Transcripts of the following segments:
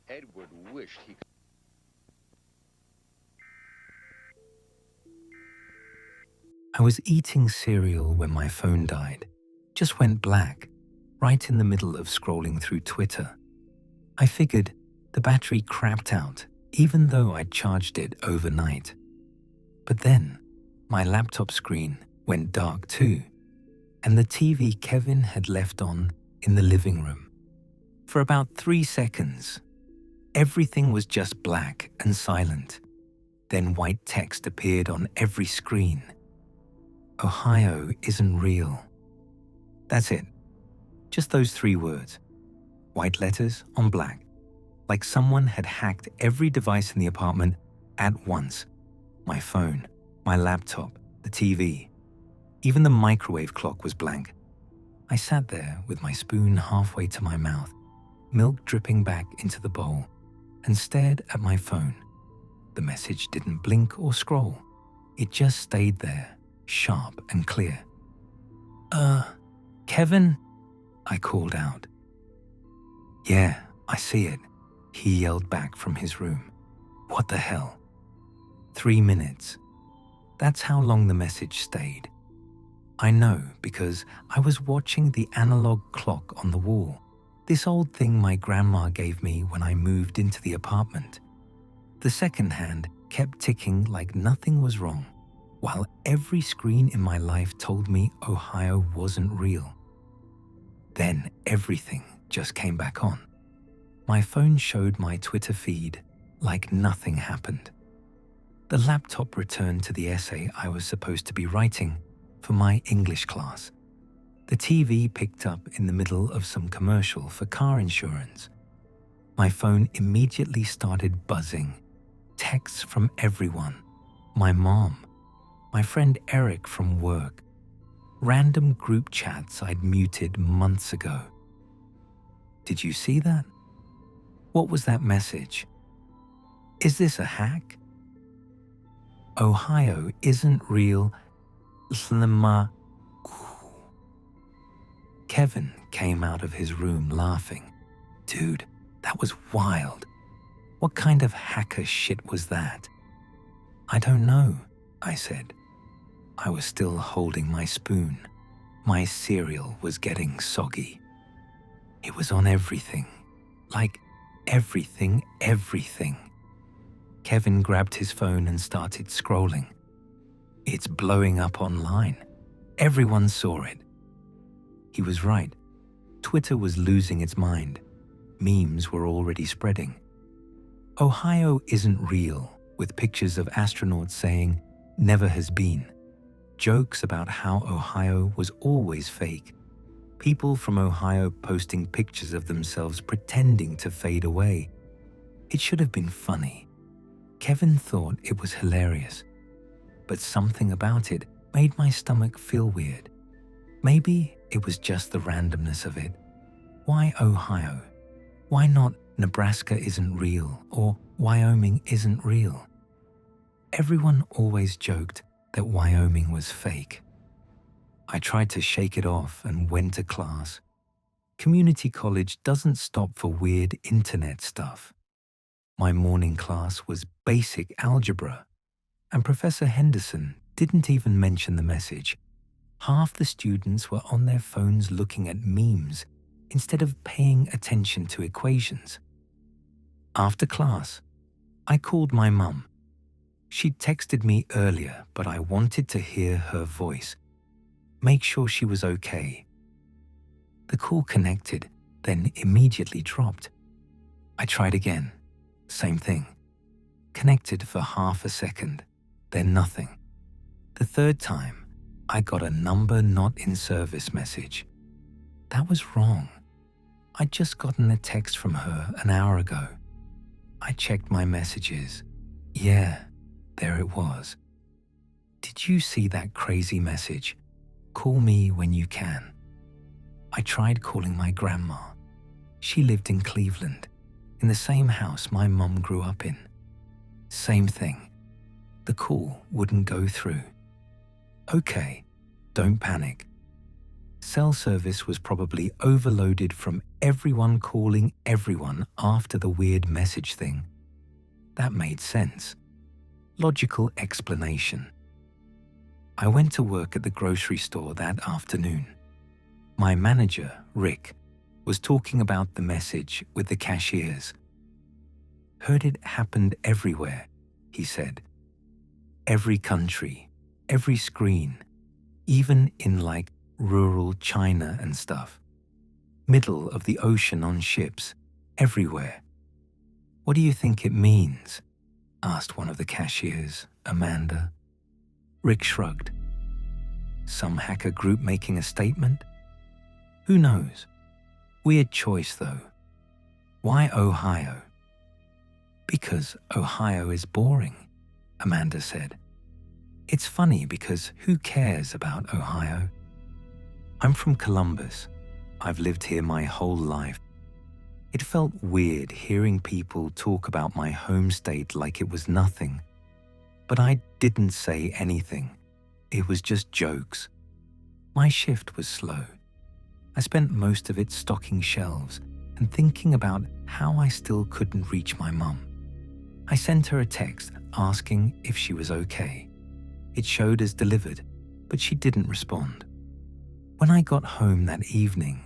Edward wished he could. I was eating cereal when my phone died. Just went black, right in the middle of scrolling through Twitter. I figured the battery crapped out, even though I'd charged it overnight. But then, my laptop screen went dark too, and the TV Kevin had left on in the living room. For about 3 seconds, everything was just black and silent. Then white text appeared on every screen. Ohio isn't real. That's it. Just those 3 words. White letters on black. Like someone had hacked every device in the apartment at once. My phone, my laptop, the TV. Even the microwave clock was blank. I sat there with my spoon halfway to my mouth, milk dripping back into the bowl, and stared at my phone. The message didn't blink or scroll. It just stayed there, sharp and clear. Kevin? I called out. Yeah, I see it, he yelled back from his room. What the hell? 3 minutes. That's how long the message stayed. I know because I was watching the analog clock on the wall, this old thing my grandma gave me when I moved into the apartment. The second hand kept ticking like nothing was wrong, while every screen in my life told me Ohio wasn't real. Then everything just came back on. My phone showed my Twitter feed like nothing happened. The laptop returned to the essay I was supposed to be writing for my English class. The TV picked up in the middle of some commercial for car insurance. My phone immediately started buzzing. Texts from everyone. My mom, my friend Eric from work, random group chats I'd muted months ago. Did you see that? What was that message? Is this a hack? Ohio isn't real. Kevin came out of his room laughing. Dude, that was wild. What kind of hacker shit was that? I don't know, I said. I was still holding my spoon. My cereal was getting soggy. It was on everything. Like everything. Kevin grabbed his phone and started scrolling. It's blowing up online. Everyone saw it. He was right. Twitter was losing its mind. Memes were already spreading. Ohio isn't real, with pictures of astronauts saying, never has been. Jokes about how Ohio was always fake. People from Ohio posting pictures of themselves pretending to fade away. It should have been funny. Kevin thought it was hilarious. But something about it made my stomach feel weird. Maybe it was just the randomness of it. Why Ohio? Why not Nebraska isn't real or Wyoming isn't real? Everyone always joked that Wyoming was fake. I tried to shake it off and went to class. Community college doesn't stop for weird internet stuff. My morning class was basic algebra, and Professor Henderson didn't even mention the message. Half the students were on their phones looking at memes instead of paying attention to equations. After class, I called my mum. She'd texted me earlier, but I wanted to hear her voice. Make sure she was okay. The call connected, then immediately dropped. I tried again. Same thing. Connected for half a second, then nothing. The third time, I got a number not in service message. That was wrong. I'd just gotten a text from her an hour ago. I checked my messages. Yeah, there it was. Did you see that crazy message? Call me when you can. I tried calling my grandma. She lived in Cleveland, in the same house my mum grew up in. Same thing. The call wouldn't go through. Okay, don't panic. cell service was probably overloaded from everyone calling everyone after the weird message thing. That made sense. Logical explanation. I went to work at the grocery store that afternoon. My manager, Rick, was talking about the message with the cashiers. "Heard it happened everywhere," he said. "Every country, every screen, even in like rural China and stuff. Middle of the ocean on ships, everywhere." "What do you think it means?" asked one of the cashiers, Amanda. Rick shrugged. "Some hacker group making a statement? Who knows? Weird choice though. Why Ohio?" "Because Ohio is boring," Amanda said. "It's funny because who cares about Ohio? I'm from Columbus. I've lived here my whole life. It felt weird hearing people talk about my home state like it was nothing. But I didn't say anything. It was just jokes. My shift was slow. I spent most of it stocking shelves and thinking about how I still couldn't reach my mum. I sent her a text asking if she was okay. It showed as delivered, but she didn't respond. When I got home that evening,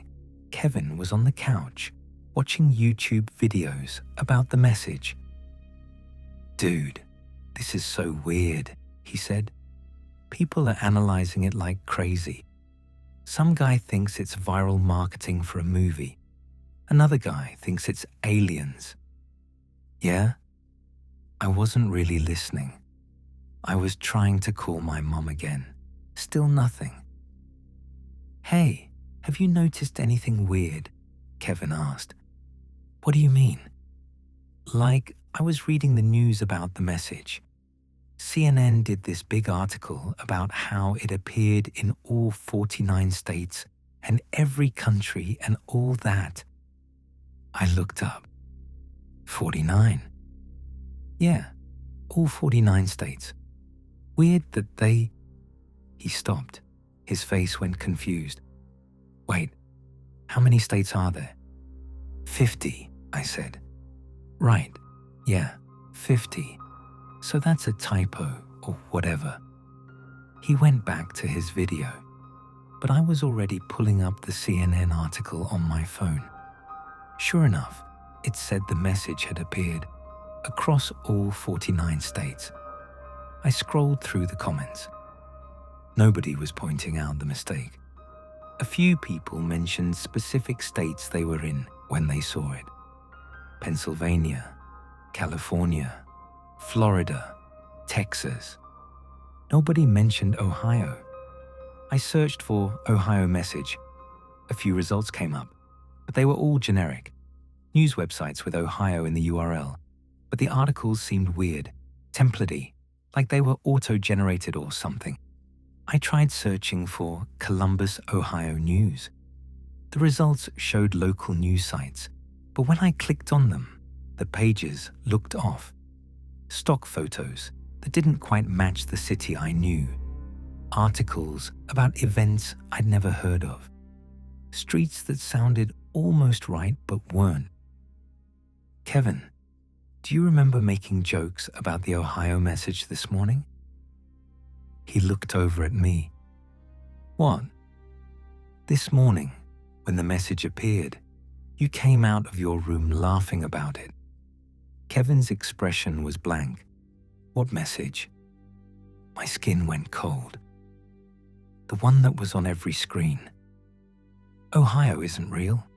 Kevin was on the couch watching YouTube videos about the message. "Dude, this is so weird," he said. "People are analyzing it like crazy. Some guy thinks it's viral marketing for a movie. Another guy thinks it's aliens." "Yeah?" I wasn't really listening. I was trying to call my mom again. Still nothing. "Hey, have you noticed anything weird?" Kevin asked. "What do you mean?" "Like, I was reading the news about the message. CNN did this big article about how it appeared in all 49 states and every country and all that." I looked up. 49? "Yeah, all 49 states. Weird that they..." He stopped. His face went confused. "Wait, how many states are there?" 50, I said. "Right, yeah, 50. So that's a typo or whatever." He went back to his video, but I was already pulling up the CNN article on my phone. Sure enough, it said the message had appeared across all 49 states. I scrolled through the comments. Nobody was pointing out the mistake. A few people mentioned specific states they were in when they saw it. Pennsylvania, California, Florida, Texas. Nobody mentioned Ohio. I searched for Ohio message. A few results came up, but they were all generic. News websites with Ohio in the URL, but the articles seemed weird, template-y, like they were auto-generated or something. I tried searching for Columbus, Ohio news. The results showed local news sites, but when I clicked on them, the pages looked off. Stock photos that didn't quite match the city I knew. Articles about events I'd never heard of. Streets that sounded almost right but weren't. "Kevin, do you remember making jokes about the Ohio message this morning?" He looked over at me. "What?" "This morning, when the message appeared, you came out of your room laughing about it." Kevin's expression was blank. "What message?" My skin went cold. "The one that was on every screen." "Ohio isn't real."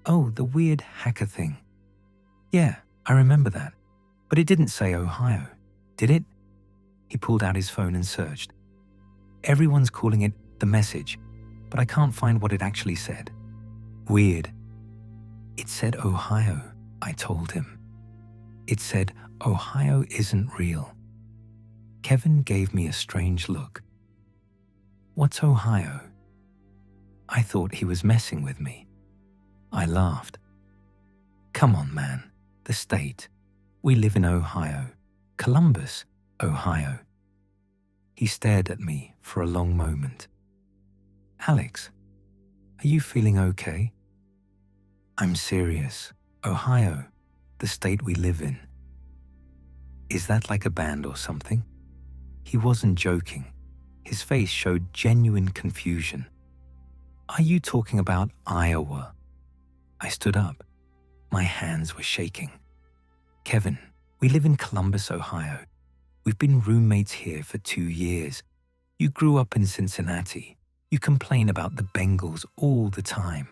"Oh, the weird hacker thing. Yeah, I remember that. But it didn't say Ohio, did it?" He pulled out his phone and searched. "Everyone's calling it the message, but I can't find what it actually said." "Weird." "It said Ohio," I told him. "It said Ohio isn't real." Kevin gave me a strange look. "What's Ohio?" I thought he was messing with me. I laughed. "Come on, man, the state. We live in Ohio. Columbus, Ohio." He stared at me for a long moment. Alex, are you feeling okay? I'm serious. Ohio, the state we live in. Is that like a band or something? He wasn't joking. His face showed genuine confusion. Are you talking about Iowa? I stood up. My hands were shaking. Kevin, we live in Columbus, Ohio. We've been roommates here for 2 years. You grew up in Cincinnati. You complain about the Bengals all the time.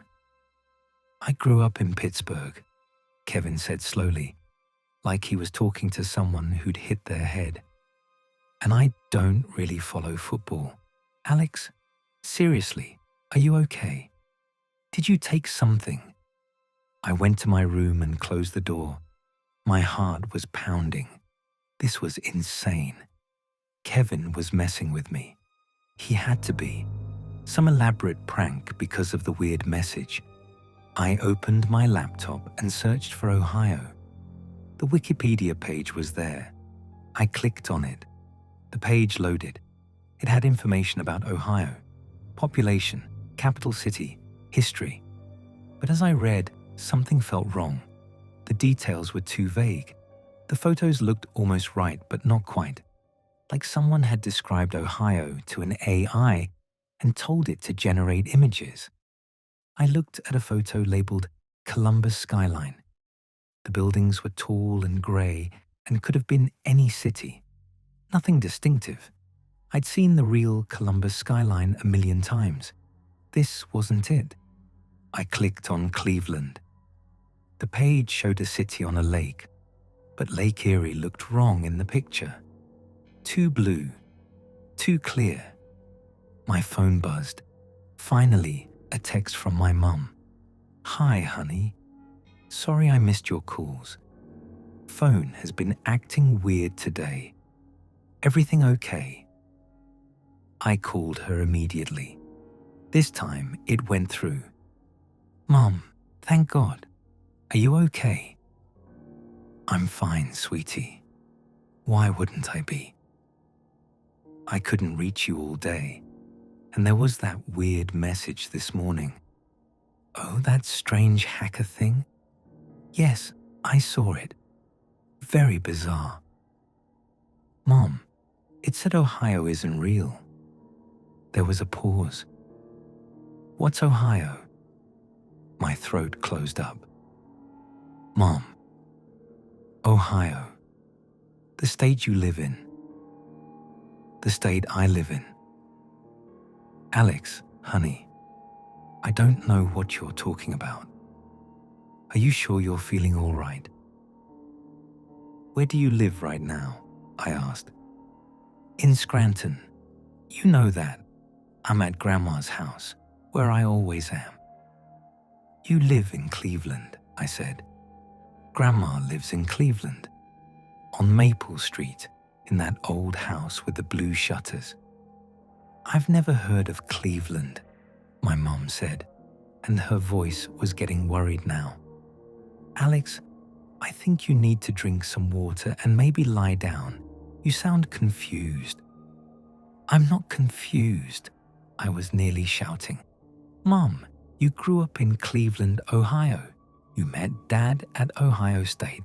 I grew up in Pittsburgh, Kevin said slowly, like he was talking to someone who'd hit their head. And I don't really follow football. Alex, seriously, are you okay? Did you take something? I went to my room and closed the door. My heart was pounding. This was insane. Kevin was messing with me. He had to be. Some elaborate prank because of the weird message. I opened my laptop and searched for Ohio. The Wikipedia page was there. I clicked on it. The page loaded. It had information about Ohio, population, capital city, history. But as I read, something felt wrong. The details were too vague. The photos looked almost right, but not quite. Like someone had described Ohio to an AI and told it to generate images. I looked at a photo labeled Columbus Skyline. The buildings were tall and grey and could have been any city. Nothing distinctive. I'd seen the real Columbus skyline a million times. This wasn't it. I clicked on Cleveland. The page showed a city on a lake, but Lake Erie looked wrong in the picture. Too blue, too clear. My phone buzzed. Finally, a text from my mum. Hi, honey. Sorry I missed your calls. Phone has been acting weird today. Everything okay? I called her immediately. This time, it went through. Mom, thank God. Are you okay? I'm fine, sweetie. Why wouldn't I be? I couldn't reach you all day, and there was that weird message this morning. Oh, that strange hacker thing? Yes, I saw it. Very bizarre. Mom, it said Ohio isn't real. There was a pause. What's Ohio? My throat closed up. Mom, Ohio, the state you live in. The state I live in. Alex, honey, I don't know what you're talking about. Are you sure you're feeling all right? Where do you live right now? I asked. In Scranton. You know that. I'm at Grandma's house, where I always am. You live in Cleveland, I said. Grandma lives in Cleveland, on Maple Street, in that old house with the blue shutters. I've never heard of Cleveland, my mom said, and her voice was getting worried now. Alex, I think you need to drink some water and maybe lie down. You sound confused. I'm not confused, I was nearly shouting. Mom, you grew up in Cleveland, Ohio. You met Dad at Ohio State.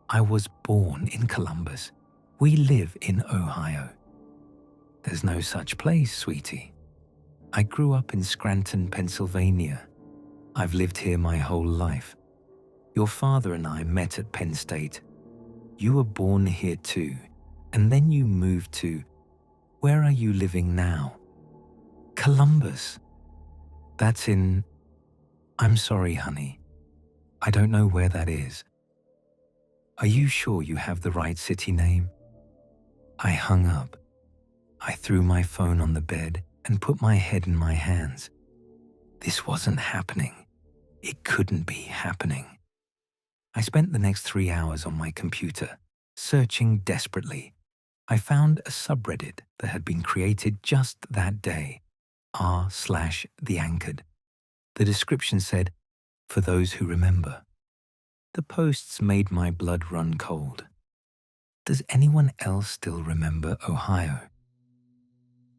I was born in Columbus. We live in Ohio. There's no such place, sweetie. I grew up in Scranton, Pennsylvania. I've lived here my whole life. Your father and I met at Penn State. You were born here too, and then you moved to… Where are you living now? Columbus. That's in… I'm sorry, honey. I don't know where that is. Are you sure you have the right city name? I hung up. I threw my phone on the bed and put my head in my hands. This wasn't happening. It couldn't be happening. I spent the next 3 hours on my computer, searching desperately. I found a subreddit that had been created just that day, r/theanchored. The description said, for those who remember. The posts made my blood run cold. Does anyone else still remember Ohio?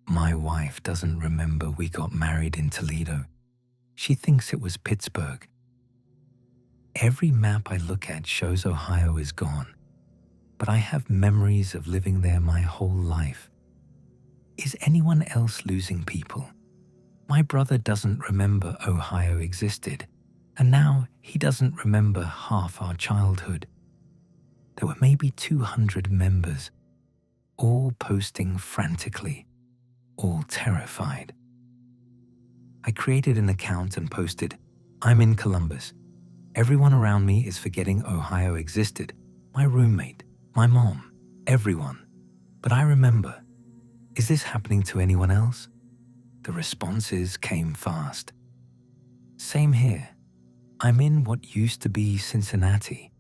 My wife doesn't remember we got married in Toledo. She thinks it was Pittsburgh. Every map I look at shows Ohio is gone, but I have memories of living there my whole life. Is anyone else losing people? My brother doesn't remember Ohio existed, and now he doesn't remember half our childhood. There were maybe 200 members, all posting frantically, all terrified. I created an account and posted, "I'm in Columbus. Everyone around me is forgetting Ohio existed. My roommate, my mom, everyone. But I remember. Is this happening to anyone else?" The responses came fast. "Same here. I'm in what used to be Cincinnati.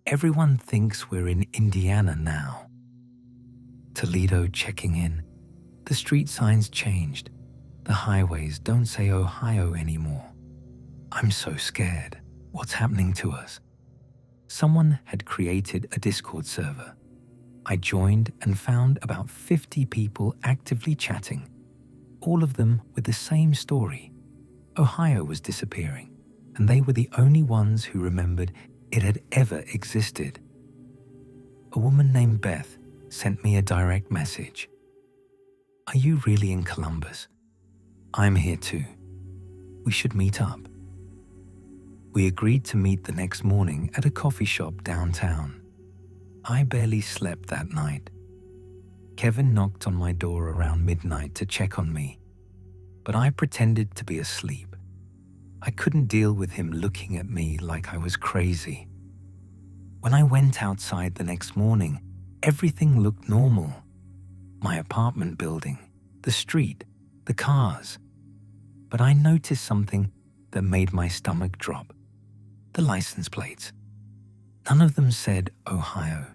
Everyone thinks we're in Indiana now." Toledo checking in. The street signs changed. The highways don't say Ohio anymore. I'm so scared. What's happening to us? Someone had created a Discord server. I joined and found about 50 people actively chatting, all of them with the same story. Ohio was disappearing, and they were the only ones who remembered it had ever existed. A woman named Beth sent me a direct message. "Are you really in Columbus? I'm here too. We should meet up." We agreed to meet the next morning at a coffee shop downtown. I barely slept that night. Kevin knocked on my door around midnight to check on me, but I pretended to be asleep. I couldn't deal with him looking at me like I was crazy. When I went outside the next morning, everything looked normal. My apartment building, the street, the cars. But I noticed something that made my stomach drop. The license plates. None of them said Ohio.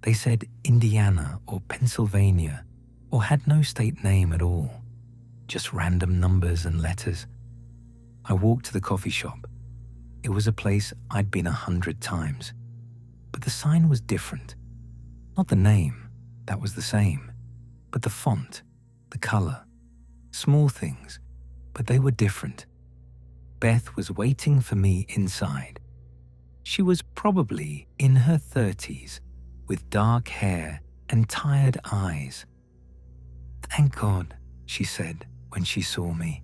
They said Indiana or Pennsylvania, or had no state name at all, just random numbers and letters. I walked to the coffee shop. It was a place I'd been 100 times, but the sign was different. Not the name, that was the same, but the font, the color, small things, but they were different. Beth was waiting for me inside. She was probably in her 30s, with dark hair and tired eyes. "Thank God," she said when she saw me.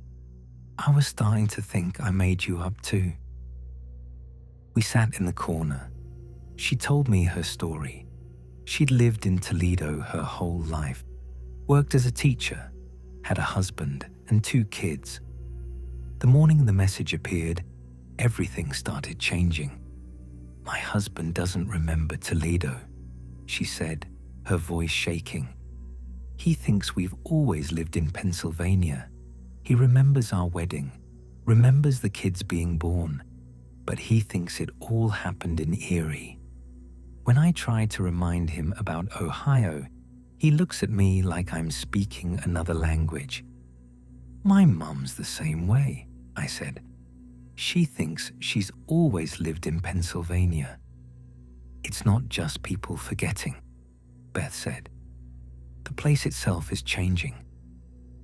"I was starting to think I made you up too." We sat in the corner. She told me her story. She'd lived in Toledo her whole life, worked as a teacher, had a husband and 2 kids. The morning the message appeared, everything started changing. "My husband doesn't remember Toledo," she said, her voice shaking. "He thinks we've always lived in Pennsylvania. He remembers our wedding, remembers the kids being born, but he thinks it all happened in Erie." When I try to remind him about Ohio, he looks at me like I'm speaking another language. "My mum's the same way," I said. "She thinks she's always lived in Pennsylvania." "It's not just people forgetting," Beth said. "The place itself is changing.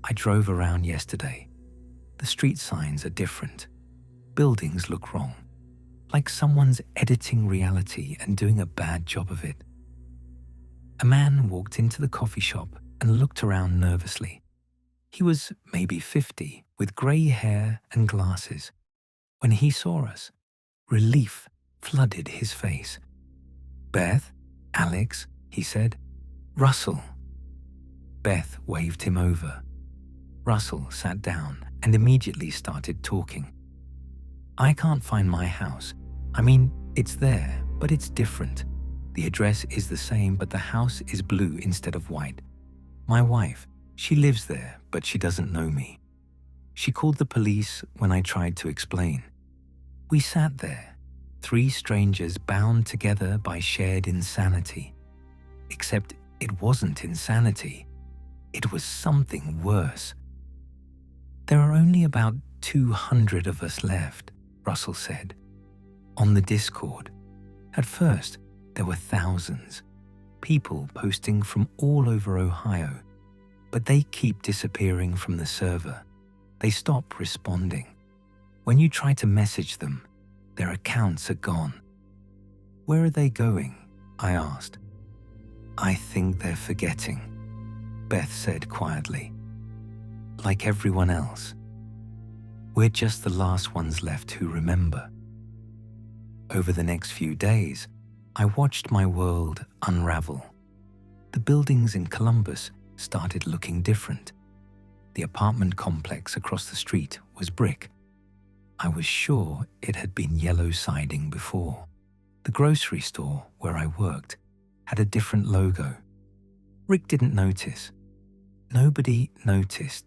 I drove around yesterday. The street signs are different. Buildings look wrong, like someone's editing reality and doing a bad job of it." A man walked into the coffee shop and looked around nervously. He was maybe 50, with grey hair and glasses. When he saw us, relief flooded his face. "Beth, Alex," he said. "Russell." Beth waved him over. Russell sat down and immediately started talking. "I can't find my house. I mean, it's there, but it's different. The address is the same, but the house is blue instead of white. My wife, she lives there, but she doesn't know me. She called the police when I tried to explain. We sat there, 3 strangers bound together by shared insanity. Except it wasn't insanity. It was something worse. There are only about 200 of us left, Russell said. On the Discord. At first, there were thousands. People posting from all over Ohio. But they keep disappearing from the server. They stop responding. When you try to message them, their accounts are gone. Where are they going? I asked. I think they're forgetting, Beth said quietly. Like everyone else. We're just the last ones left who remember. Over the next few days, I watched my world unravel. The buildings in Columbus started looking different. The apartment complex across the street was brick. I was sure it had been yellow siding before. The grocery store where I worked had a different logo. Rick didn't notice. Nobody noticed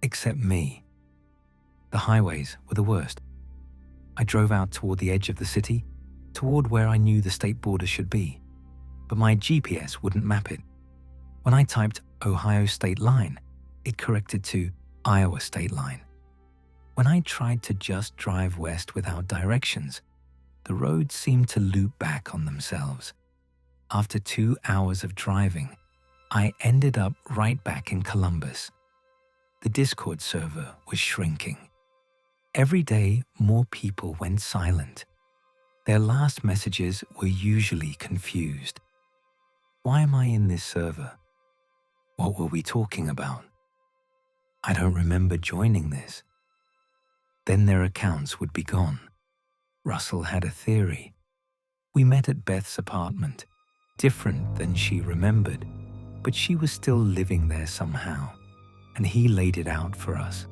except me. The highways were the worst. I drove out toward the edge of the city, toward where I knew the state border should be, but my GPS wouldn't map it. When I typed Ohio State Line, it corrected to Iowa State Line. When I tried to just drive west without directions, the roads seemed to loop back on themselves. After 2 hours of driving, I ended up right back in Columbus. The Discord server was shrinking. Every day, more people went silent. Their last messages were usually confused. Why am I in this server? What were we talking about? I don't remember joining this. Then their accounts would be gone. Russell had a theory. We met at Beth's apartment, different than she remembered, but she was still living there somehow, and he laid it out for us.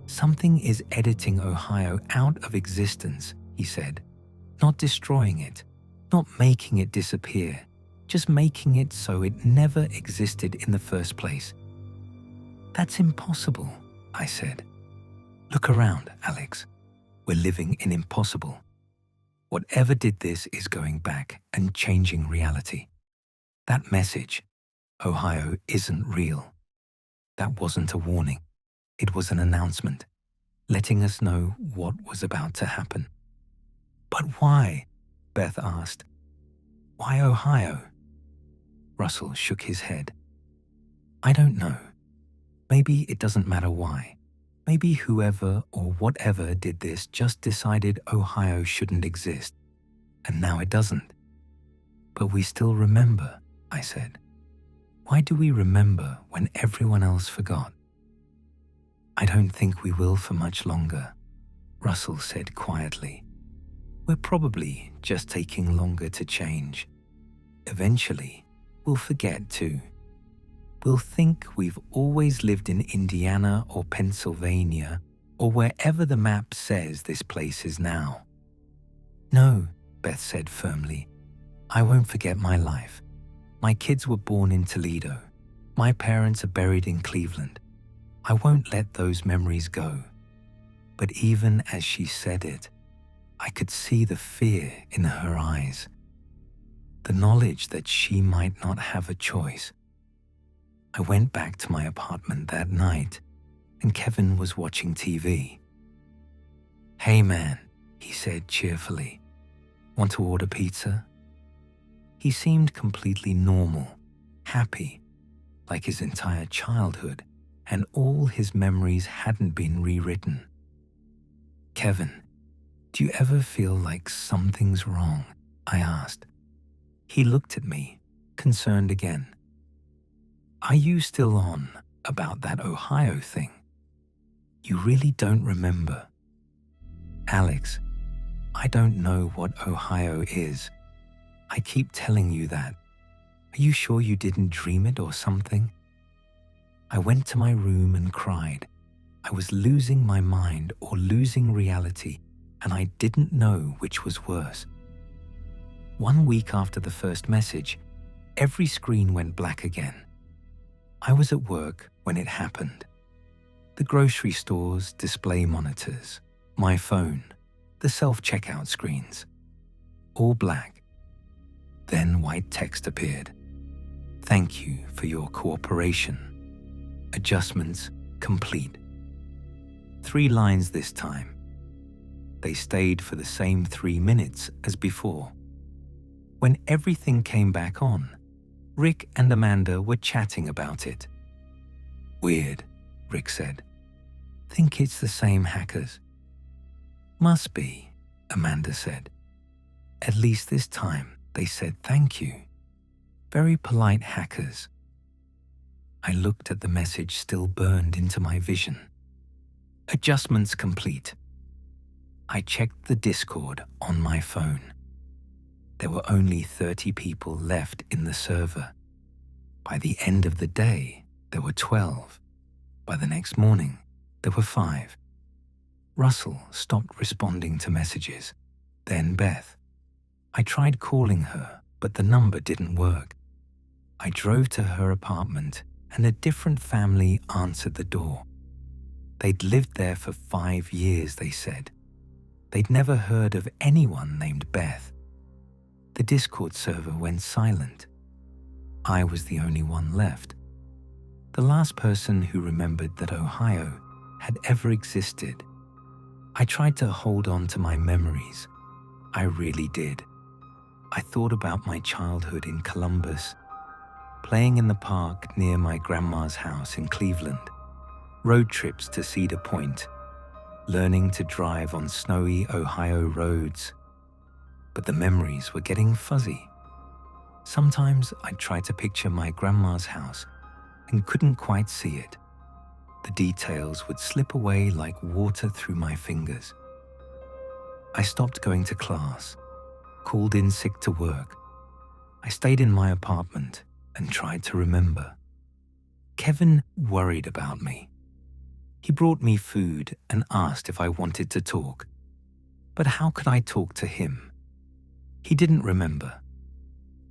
Something is editing Ohio out of existence, he said. Not destroying it, not making it disappear, just making it so it never existed in the first place. That's impossible, I said. Look around, Alex. We're living in impossible. Whatever did this is going back and changing reality. That message, Ohio isn't real. That wasn't a warning. It was an announcement, letting us know what was about to happen. But why? Beth asked. Why Ohio? Russell shook his head. I don't know. Maybe it doesn't matter why. Maybe whoever or whatever did this just decided Ohio shouldn't exist, and now it doesn't. But we still remember, I said. Why do we remember when everyone else forgot? I don't think we will for much longer, Russell said quietly. We're probably just taking longer to change. Eventually, we'll forget too. We'll think we've always lived in Indiana or Pennsylvania or wherever the map says this place is now. No, Beth said firmly. I won't forget my life. My kids were born in Toledo. My parents are buried in Cleveland. I won't let those memories go. But even as she said it, I could see the fear in her eyes. The knowledge that she might not have a choice. I went back to my apartment that night, and Kevin was watching TV. Hey man, he said cheerfully. Want to order pizza? He seemed completely normal, happy, like his entire childhood and all his memories hadn't been rewritten. Kevin, do you ever feel like something's wrong? I asked. He looked at me, concerned again. Are you still on about that Ohio thing? You really don't remember? Alex, I don't know what Ohio is. I keep telling you that. Are you sure you didn't dream it or something? I went to my room and cried. I was losing my mind or losing reality, and I didn't know which was worse. 1 week after the first message, every screen went black again. I was at work when it happened. The grocery store's display monitors, my phone, the self-checkout screens, all black. Then white text appeared. Thank you for your cooperation. Adjustments complete. 3 lines this time. They stayed for the same 3 minutes as before. When everything came back on, Rick and Amanda were chatting about it. Weird, Rick said. Think it's the same hackers. Must be, Amanda said. At least this time they said thank you. Very polite hackers. I looked at the message still burned into my vision. Adjustments complete. I checked the Discord on my phone. There were only 30 people left in the server. By the end of the day, there were 12. By the next morning, there were 5. Russell stopped responding to messages. Then Beth. I tried calling her, but the number didn't work. I drove to her apartment and a different family answered the door. They'd lived there for 5 years, they said. They'd never heard of anyone named Beth. The Discord server went silent. I was the only one left. The last person who remembered that Ohio had ever existed. I tried to hold on to my memories. I really did. I thought about my childhood in Columbus, playing in the park near my grandma's house in Cleveland, road trips to Cedar Point, learning to drive on snowy Ohio roads. But the memories were getting fuzzy. Sometimes I'd try to picture my grandma's house and couldn't quite see it. The details would slip away like water through my fingers. I stopped going to class, called in sick to work. I stayed in my apartment and tried to remember. Kevin worried about me. He brought me food and asked if I wanted to talk. But how could I talk to him? He didn't remember.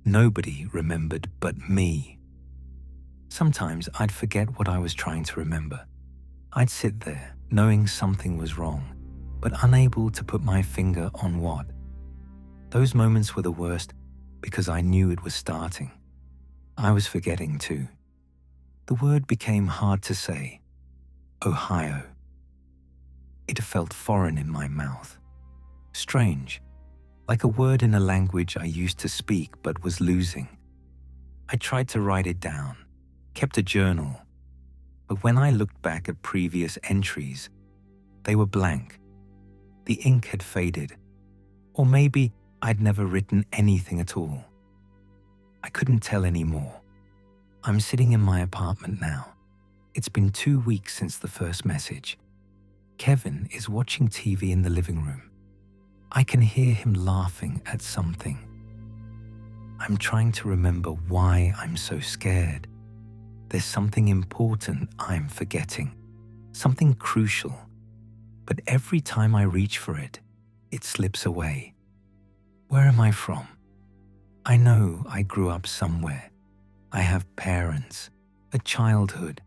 Nobody remembered but me. Sometimes I'd forget what I was trying to remember. I'd sit there, knowing something was wrong, but unable to put my finger on what. Those moments were the worst because I knew it was starting. I was forgetting too. The word became hard to say. Ohio. It felt foreign in my mouth. Strange, like a word in a language I used to speak but was losing. I tried to write it down, kept a journal, but when I looked back at previous entries, they were blank. The ink had faded, or maybe I'd never written anything at all. I couldn't tell anymore. I'm sitting in my apartment now. It's been 2 weeks since the first message. Kevin is watching TV in the living room. I can hear him laughing at something. I'm trying to remember why I'm so scared. There's something important I'm forgetting, something crucial. But every time I reach for it, it slips away. Where am I from? I know I grew up somewhere. I have parents, a childhood.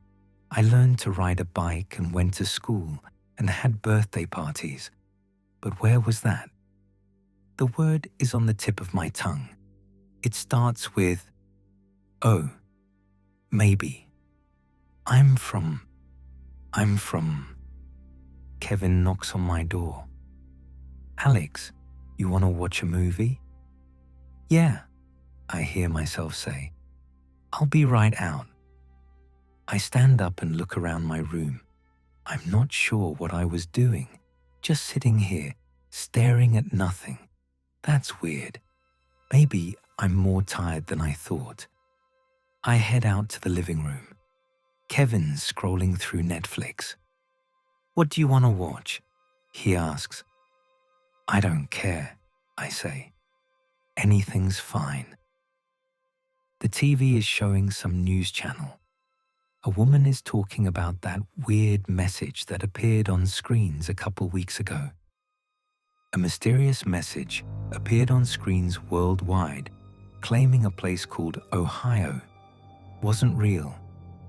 I learned to ride a bike and went to school and had birthday parties. But where was that? The word is on the tip of my tongue. It starts with, oh, maybe. I'm from. Kevin knocks on my door. Alex, you want to watch a movie? Yeah, I hear myself say. I'll be right out. I stand up and look around my room. I'm not sure what I was doing, just sitting here, staring at nothing. That's weird. Maybe I'm more tired than I thought. I head out to the living room. Kevin's scrolling through Netflix. What do you want to watch? He asks. I don't care, I say. Anything's fine. The TV is showing some news channel. A woman is talking about that weird message that appeared on screens a couple weeks ago. A mysterious message appeared on screens worldwide, claiming a place called Ohio wasn't real,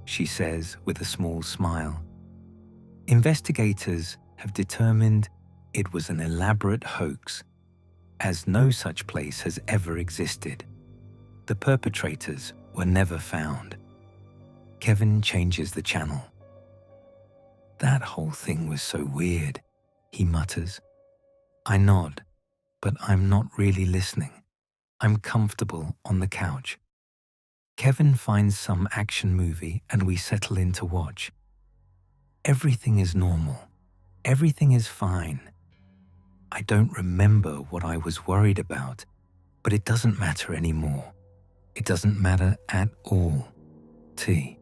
she says with a small smile. Investigators have determined it was an elaborate hoax, as no such place has ever existed. The perpetrators were never found. Kevin changes the channel. That whole thing was so weird, he mutters. I nod, but I'm not really listening. I'm comfortable on the couch. Kevin finds some action movie and we settle in to watch. Everything is normal. Everything is fine. I don't remember what I was worried about, but it doesn't matter anymore. It doesn't matter at all. T.